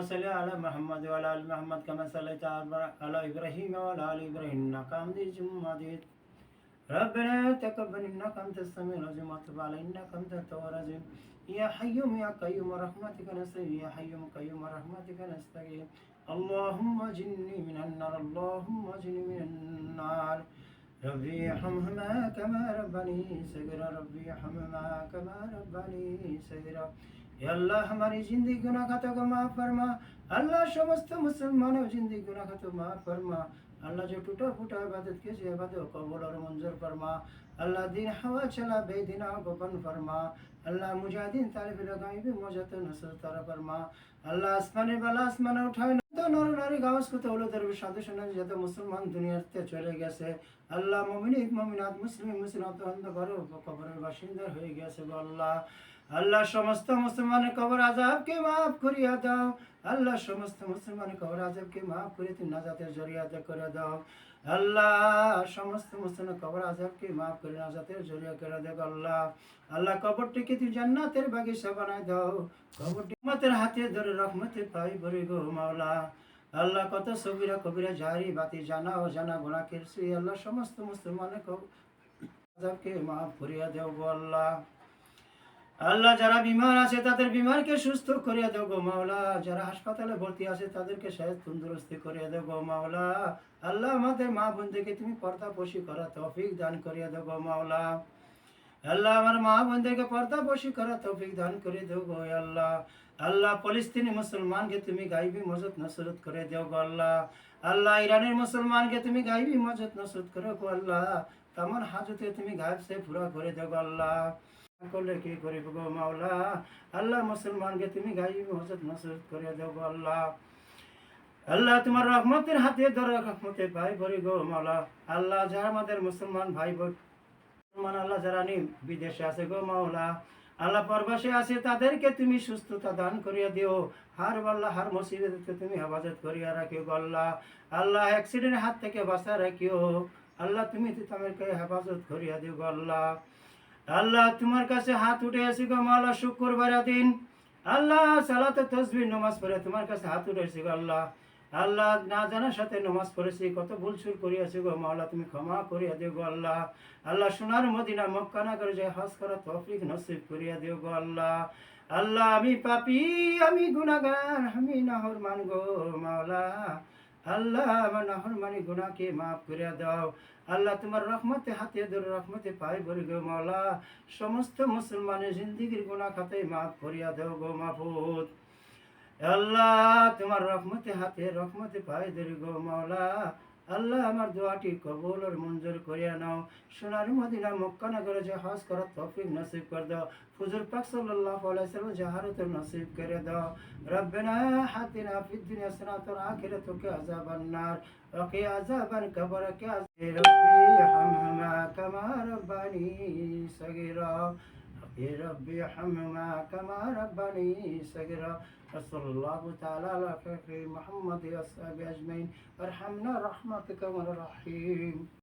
صل على محمد وعلى ال محمد كما صليت على ابراهيم وعلى ال ابراهيم انك حميد مجيد ربنا تقبل انك انت السميع العليم وتب علينا انك انت التواب الرحيم يا حي يا قيوم رحمتك نستغيث يا حي قيوم رحمتك نستغيث اللهم اجني من النار اللهم اجني من النار ربي ارحمهما كما ربني صغيرا ربي ارحمهما كما ربني صغيرا या अल्लाह हमारी जिंदगी गुनाह खातों को माफ फरमा अल्लाह समस्त मुसलमानों जिंदगी गुनाह खातों माफ फरमा अल्लाह जो टूटा फूटा इबादत किसी इबादत को कबूल और मंजूर फरमा अल्लाह दिन हवा चला बेदिना को बन फरमा अल्लाह मुजाहिदीन तालिब लगाई भी मौजत नसर तारा फरमा अल्लाह आसमाने वाला आसमान उठाए तो नर नारी गावस को तौलदर साधु सुनन যত মুসলমান দুনিয়াতে চলে গেছে আল্লাহ মুমিন মুমিনাত মুসলিম মুসলিমাত অন্ধকার কবরের বাসিন্দা হয়ে গেছে গো আল্লাহ আল্লাহ সমস্ত মুসলমানের কবর আযাবকে মাফ করিয়া দাও আল্লাহ সমস্ত মুসলমানের কবর আযাবকে মাফ করে তুমি নাজাতের জরিয়া করে দাও আল্লাহ সমস্ত মুসলমানের কবর আযাবকে মাফ করে নাজাতের জরিয়া করে দাও আল্লাহ আল্লাহ কবরটিকে তুমি জান্নাতের বাগিচা বানায় দাও কবরটি রহমতের হাতে ধরে রহমতে পাই ভরে গো মাওলা আল্লাহ কত সগীরা কবিরা জারি বাতি জানা ও জানা গুনাহ করেছি আল্লাহ সমস্ত মুসলমানের কবর আযাবকে মাফ করিয়া দাও গো আল্লাহ আল্লাহ যারা বিমার আছে তাদের বিমারকে সুস্থ করিয়া দাও গো মাওলা যারা হাসপাতালে ভর্তি আছে তাদেরকে শায়েদ তন্দুরস্তি করিয়া দাও গো মাওলা আল্লাহ আমাদের মা বোনদেরকে তুমি পর্দাপোশি করার তৌফিক দান করিয়া দাও গো মাওলা আল্লাহ আমার মা বোনদেরকে পর্দাপোশি করার তৌফিক দান করে দাও গো আল্লাহ আল্লাহ ফিলিস্তিনি মুসলমানকে তুমি গাইবি মজত নসরত করে দাও গো আল্লাহ আল্লাহ ইরানের মুসলমানকে তুমি গাইবি মজত নসরত করো গো আল্লাহ তামাম হাজতে তুমি গায়েব সে পুরা করে দাও গো আল্লাহ করলে কি করিব গো মাওলা আল্লাহ মুসলমানকে তুমি গাইবি মজত নসরত করে দাও গো আল্লাহ আল্লাহ তোমার রহমতের হাতে ধরে রহমতে পাই ভরি গো মাওলা আল্লাহ যারা আমাদের মুসলমান ভাই বোন মুসলমান আল্লাহ যারা বিদেশে আছে গো মাওলা আল্লাহ পরবাসে আছে তাদেরকে তুমি সুস্থতা দান করিয়া দিও হার আল্লাহ হার মুসিবতকে তুমি হেফাজত করিয়া রাখিও গো আল্লাহ আল্লাহ অ্যাক্সিডেন্টের হাত থেকে বাঁচা রাখিও আল্লাহ তুমি তাদেরকে হেফাজত করিয়া দিও গো আল্লাহ আল্লাহ তোমার কাছে হাত উঠে আসি গো মাওলা শুক্রবার দিন আল্লাহ সালাত তাসবিহ নামাজ পড়ে তোমার কাছে হাত উঠে আসি গো আল্লাহ আল্লাহ না জানার সাথে নামাজ পড়েছি কত ভুল সুর করিয়াছি গো মাওলা তুমি ক্ষমা করিয়া দিও গো আল্লাহ আল্লাহ সোনার মদিনা মক্কা নগরে যে হজ করার তৌফিক নসিব করিয়া দিও গো আল্লাহ আল্লাহ আমি পাপী আমি গুনাহগার আমি নাফরমান গো মাওলা আল্লাহ আমার নাফরমানি গুনাহকে মাফ করিয়া দাও আল্লাহ তোমার রহমতে হাতে ধরে রহমতে পাই ভরি গো মাওলা সমস্ত মুসলমানের জিন্দেগির গুনাহ খাতে মাফ করিয়া দাও গো মাবুদ আল্লাহ তোমার রহমতে হাতে রহমতে পাই ধরি গো মাওলা আল্লাহ আমার দোয়াটি কবুল আর মঞ্জুর করিয়া নাও সোনার মদিনা মক্কা নগরে যে হজ করার তৌফিক নসিব করে দাও হুজুর পাক সাল্লাল্লাহু আলাইহি ওয়াসাল্লাম জাহারত নসিব করে দাও রব্বানা হাতিনা ফিদ দুনিয়া হাসানাতান ওয়া আখিরাতুকা আযাবান নার ওয়া কি আযাবান কবর কে রব্বি হামমা কামা রব্বানি সগীরা ربي ارحمهما كما ربني صغيرا وصلى الله تعالى على خير محمد وصحبه اجمعين ارحمنا رحمتك من الرحيم